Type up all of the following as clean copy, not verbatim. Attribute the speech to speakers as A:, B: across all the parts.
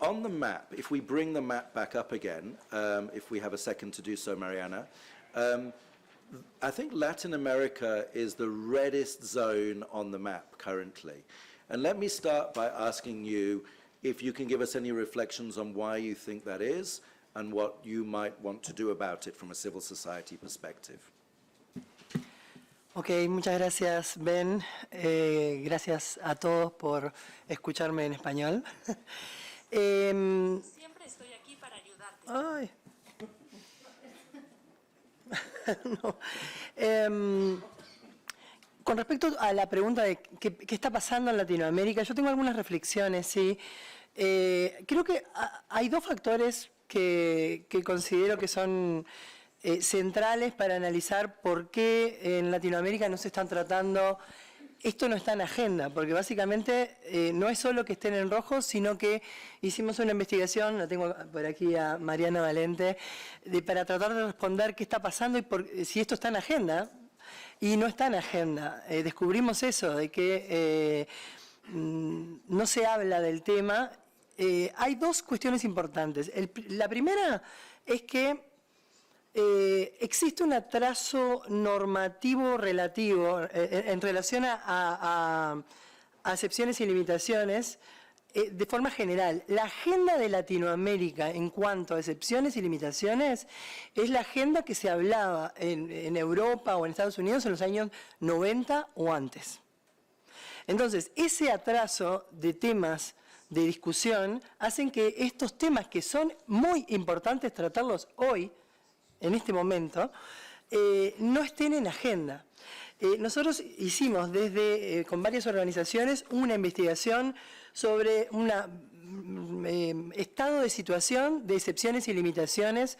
A: on the map, if we bring the map back up again, if we have a second to do so, Mariana, I think Latin America is the reddest zone on the map currently. And let me start by asking you if you can give us any reflections on why you think that is and what you might want to do about it from a civil society perspective.
B: Ok, muchas gracias, Ben. Gracias a todos por escucharme en español.
C: Siempre estoy aquí para ayudarte.
B: Ay. No. Con respecto a la pregunta de qué está pasando en Latinoamérica, yo tengo algunas reflexiones, sí. Creo que hay dos factores que considero que son centrales para analizar por qué en Latinoamérica no se están tratando. Esto no está en agenda, porque básicamente no es solo que estén en rojo, sino que hicimos una investigación, la tengo por aquí a Mariana Valente, para tratar de responder qué está pasando y si esto está en agenda. Y no está en agenda. Descubrimos eso, de que no se habla del tema. Hay dos cuestiones importantes. La primera es que existe un atraso normativo relativo en relación a excepciones y limitaciones de forma general. La agenda de Latinoamérica en cuanto a excepciones y limitaciones es la agenda que se hablaba en Europa o en Estados Unidos en los años 90 o antes. Entonces, ese atraso de temas de discusión hacen que estos temas que son muy importantes tratarlos hoy, en este momento, no estén en agenda. Nosotros hicimos con varias organizaciones una investigación sobre un estado de situación de excepciones y limitaciones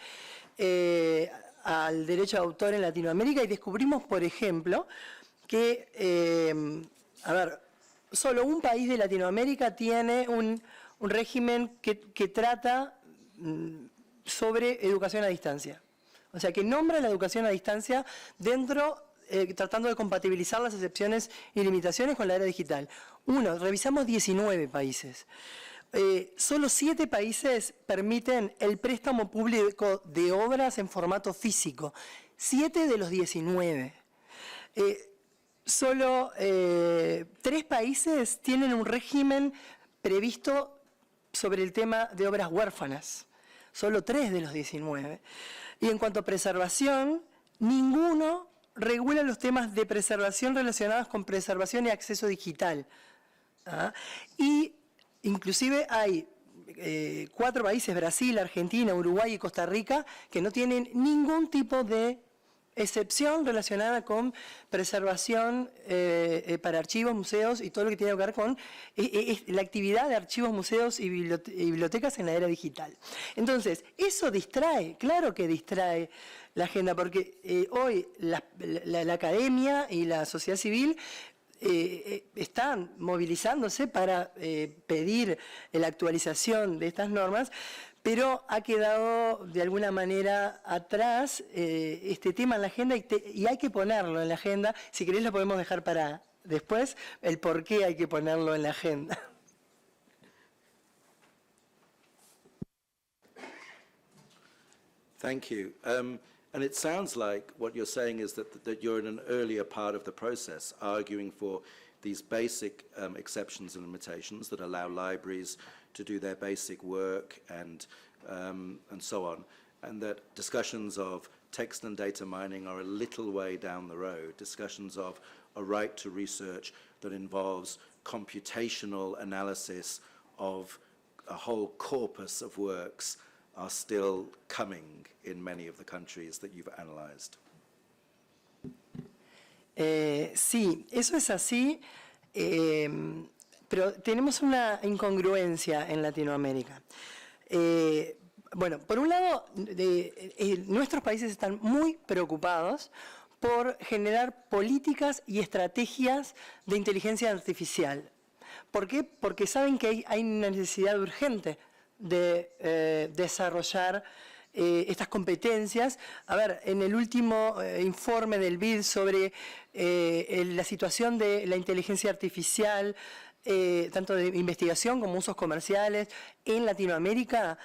B: al derecho de autor en Latinoamérica y descubrimos, por ejemplo, que, solo un país de Latinoamérica tiene un régimen que trata sobre educación a distancia. O sea, que nombra la educación a distancia tratando de compatibilizar las excepciones y limitaciones con la era digital. Revisamos 19 países. Solo 7 países permiten el préstamo público de obras en formato físico. 7 de los 19. Solo 3 países tienen un régimen previsto sobre el tema de obras huérfanas. Solo 3 de los 19. Y en cuanto a preservación, ninguno regula los temas de preservación relacionados con preservación y acceso digital. Y inclusive hay 4 países, Brasil, Argentina, Uruguay y Costa Rica, que no tienen ningún tipo de excepción relacionada con preservación para archivos, museos y todo lo que tiene que ver con la actividad de archivos, museos y bibliotecas en la era digital. Entonces, eso distrae, claro que distrae la agenda, porque hoy la academia y la sociedad civil están movilizándose para pedir la actualización de estas normas, pero ha quedado de alguna manera atrás este tema en la agenda y hay que ponerlo en la agenda. Si querés lo podemos dejar para después, el por qué hay que ponerlo en la agenda.
A: Thank you. And it sounds like what you're saying is that you're in an earlier part of the process, arguing for these basic exceptions and limitations that allow libraries to do their basic work and so on, and that discussions of text and data mining are a little way down the road, discussions of a right to research that involves computational analysis of a whole corpus of works are still coming in many of the countries that you've analyzed.
B: Sí, eso es así, pero tenemos una incongruencia en Latinoamérica. Bueno, por un lado, nuestros países están muy preocupados por generar políticas y estrategias de inteligencia artificial. ¿Por qué? Porque saben que hay una necesidad urgente de desarrollar estas competencias. A ver, en el último informe del BID sobre la situación de la inteligencia artificial tanto de investigación como usos comerciales en Latinoamérica,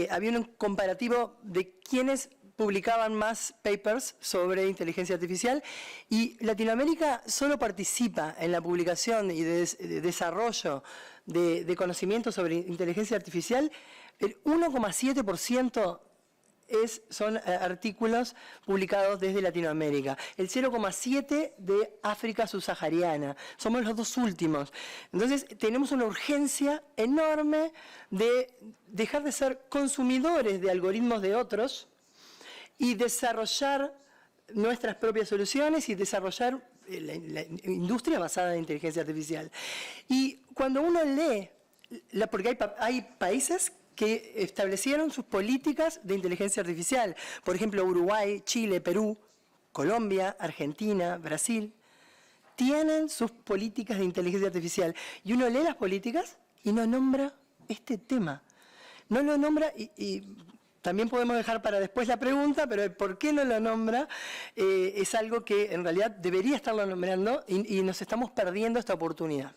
B: había un comparativo de quiénes publicaban más papers sobre inteligencia artificial y Latinoamérica solo participa en la publicación y de desarrollo de conocimiento sobre inteligencia artificial, el 1,7% son artículos publicados desde Latinoamérica, el 0,7% de África subsahariana. Somos los dos últimos. Entonces, tenemos una urgencia enorme de dejar de ser consumidores de algoritmos de otros y desarrollar nuestras propias soluciones y desarrollar la industria basada en inteligencia artificial. Y cuando uno lee, porque hay países que establecieron sus políticas de inteligencia artificial. Por ejemplo, Uruguay, Chile, Perú, Colombia, Argentina, Brasil, tienen sus políticas de inteligencia artificial. Y uno lee las políticas y no nombra este tema. No lo nombra y también podemos dejar para después la pregunta, pero el por qué no lo nombra es algo que en realidad debería estarlo nombrando y nos estamos perdiendo esta oportunidad.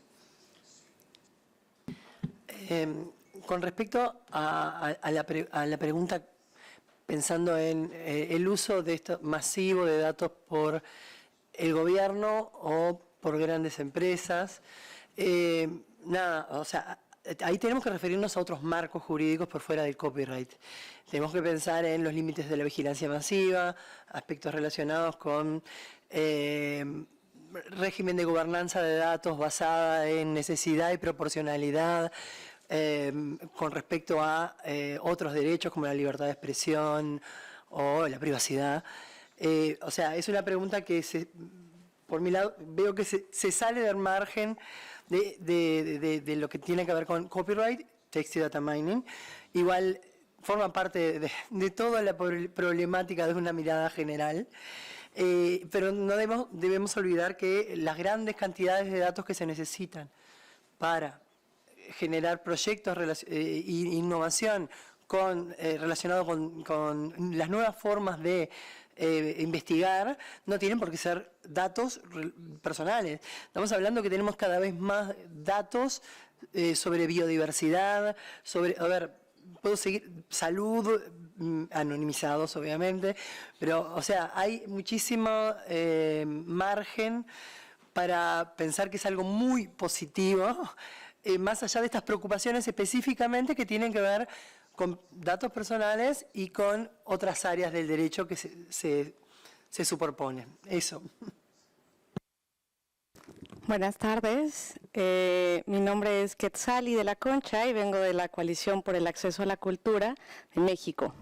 B: Con respecto a la pregunta, pensando en el uso de esto masivo de datos por el gobierno o por grandes empresas, ahí tenemos que referirnos a otros marcos jurídicos por fuera del copyright. Tenemos que pensar en los límites de la vigilancia masiva, aspectos relacionados con régimen de gobernanza de datos basada en necesidad y proporcionalidad, con respecto a otros derechos como la libertad de expresión o la privacidad. Es una pregunta que, por mi lado, veo que se sale del margen de lo que tiene que ver con copyright, text y data mining. Igual forma parte de toda la problemática de una mirada general. Pero no debemos olvidar que las grandes cantidades de datos que se necesitan para generar proyectos e innovación relacionado con las nuevas formas de investigar, no tienen por qué ser datos personales. Estamos hablando que tenemos cada vez más datos sobre biodiversidad, puedo seguir, salud, anonimizados obviamente, pero hay muchísimo margen para pensar que es algo muy positivo, más allá de estas preocupaciones específicamente que tienen que ver con datos personales y con otras áreas del derecho que se superponen. Eso.
D: Buenas tardes. Mi nombre es Quetzali de la Concha y vengo de la Coalición por el Acceso a la Cultura de México.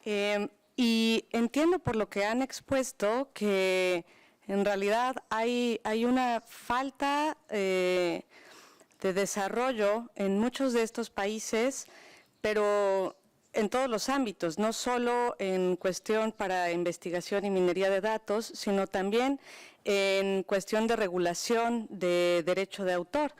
D: Y entiendo por lo que han expuesto que en realidad hay una falta de desarrollo en muchos de estos países, pero en todos los ámbitos, no solo en cuestión para investigación y minería de datos, sino también en cuestión de regulación de derecho de autor,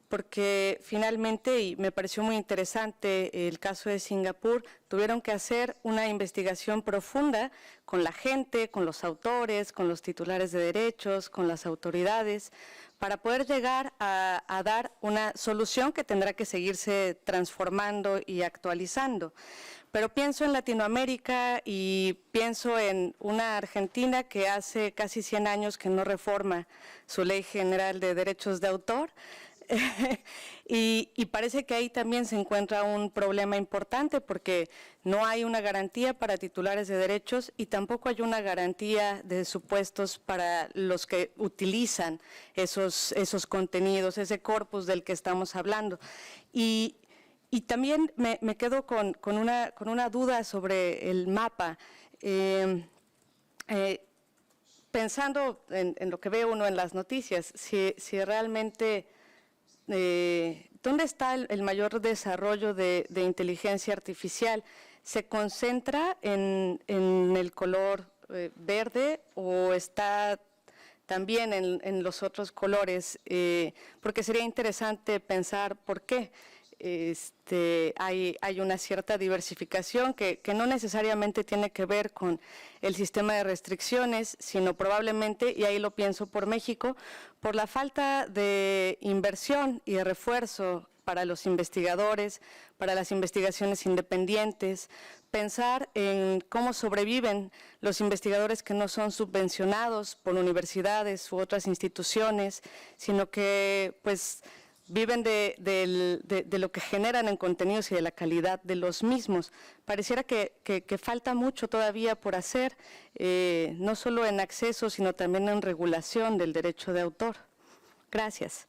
D: porque finalmente, y me pareció muy interesante el caso de Singapur, tuvieron que hacer una investigación profunda con la gente, con los autores, con los titulares de derechos, con las autoridades, para poder llegar a dar una solución que tendrá que seguirse transformando y actualizando. Pero pienso en Latinoamérica y pienso en una Argentina que hace casi 100 años que no reforma su Ley General de Derechos de Autor, y parece que ahí también se encuentra un problema importante porque no hay una garantía para titulares de derechos y tampoco hay una garantía de supuestos para los que utilizan esos contenidos, ese corpus del que estamos hablando. Y también me quedo con una duda sobre el mapa. Pensando en lo que ve uno en las noticias, si realmente ¿dónde está el mayor desarrollo de inteligencia artificial? ¿Se concentra en el color verde o está también en los otros colores? Porque sería interesante pensar por qué. hay una cierta diversificación que no necesariamente tiene que ver con el sistema de restricciones, sino probablemente, y ahí lo pienso por México, por la falta de inversión y de refuerzo para los investigadores, para las investigaciones independientes, pensar en cómo sobreviven los investigadores que no son subvencionados por universidades u otras instituciones, sino que pues viven de lo que generan en contenidos y de la calidad de los mismos. Pareciera que falta mucho todavía por hacer, no solo en acceso, sino también en regulación del derecho de autor. Gracias.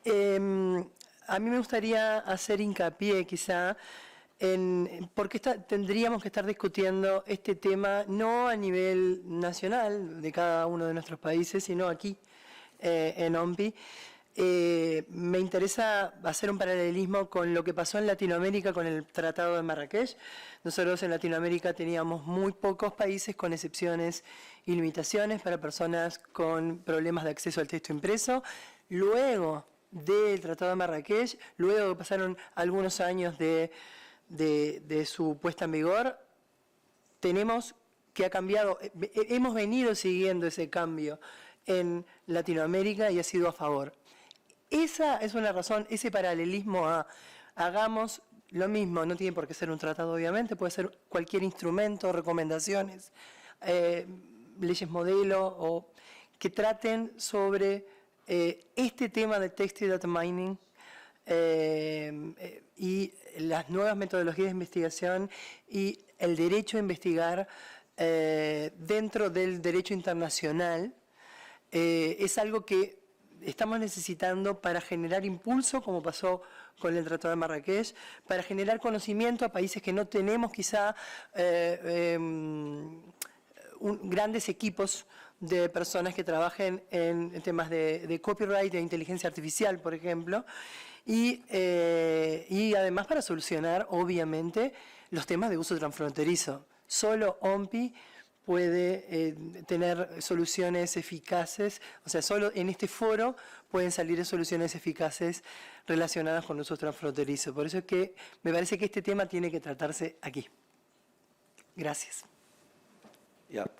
B: A mí me gustaría hacer hincapié quizá en por qué tendríamos que estar discutiendo este tema no a nivel nacional de cada uno de nuestros países, sino aquí en OMPI. Me interesa hacer un paralelismo con lo que pasó en Latinoamérica con el Tratado de Marrakech. Nosotros en Latinoamérica teníamos muy pocos países con excepciones y limitaciones para personas con problemas de acceso al texto impreso. Luego del Tratado de Marrakech, luego que pasaron algunos años de su puesta en vigor, tenemos que ha cambiado, hemos venido siguiendo ese cambio en Latinoamérica y ha sido a favor. Esa es una razón, ese paralelismo a hagamos lo mismo, no tiene por qué ser un tratado obviamente, puede ser cualquier instrumento, recomendaciones, leyes modelo o que traten sobre este tema de text y data mining y las nuevas metodologías de investigación y el derecho a investigar dentro del derecho internacional. Es algo que estamos necesitando para generar impulso, como pasó con el Tratado de Marrakech, para generar conocimiento a países que no tenemos quizá grandes equipos de personas que trabajen en temas de copyright, de inteligencia artificial, por ejemplo, y además para solucionar, obviamente, los temas de uso transfronterizo. Solo OMPI puede tener soluciones eficaces, o sea, solo en este foro pueden salir soluciones eficaces relacionadas con uso transfronterizo. Por eso es que me parece que este tema tiene que tratarse aquí. Gracias.
A: Yeah.